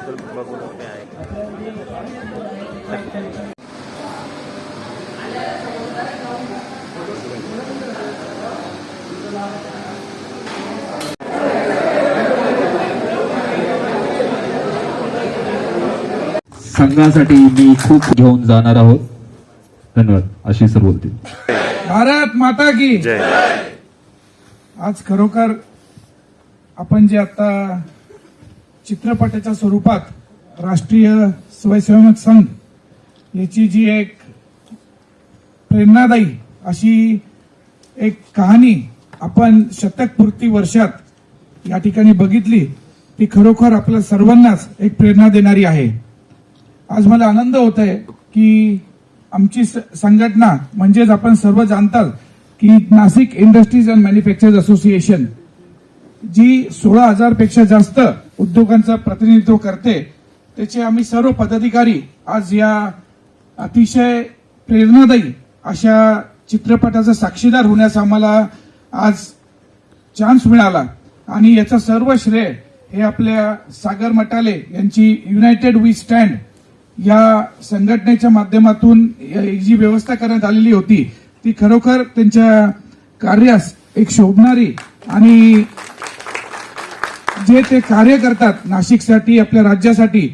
बघून ते आहे. संघासाठी मी खूप घेऊन जाणार आहोत. धन्यवाद. अशी सर बोलतील. भारत माता की जय. आज खरोखर आपण जे आता चित्रपटाच्या स्वरूपात राष्ट्रीय स्वयंसेवक संघ याची जी एक प्रेरणादायी अशी एक कहाणी आपण शतकपूर्ती वर्षात या ठिकाणी बघितली, ती खरोखर आपल्या सर्वांनाच एक प्रेरणा देणारी आहे. आज मला आनंद होत आहे की आमची संघटना म्हणजेच आपण सर्व जाणताल की Nashik industries and manufacturers association जी 16,000 पेक्षा जास्त उद्योगांचं प्रतिनिधित्व करते, त्याचे आम्ही सर्व पदाधिकारी आज या अतिशय प्रेरणादायी अशा चित्रपटाचा साक्षीदार होण्याचा आम्हाला आज चान्स मिळाला. आणि याचं सर्व श्रेय हे आपल्या सागर मटाले यांची युनायटेड वी स्टँड या संघटनेच्या माध्यमातून जी व्यवस्था करण्यात आलेली होती, ती खरोखर त्यांच्या कार्यास एक शोभणारी आणि जे ते कार्य करतात नाशिकसाठी, आपल्या राज्यासाठी,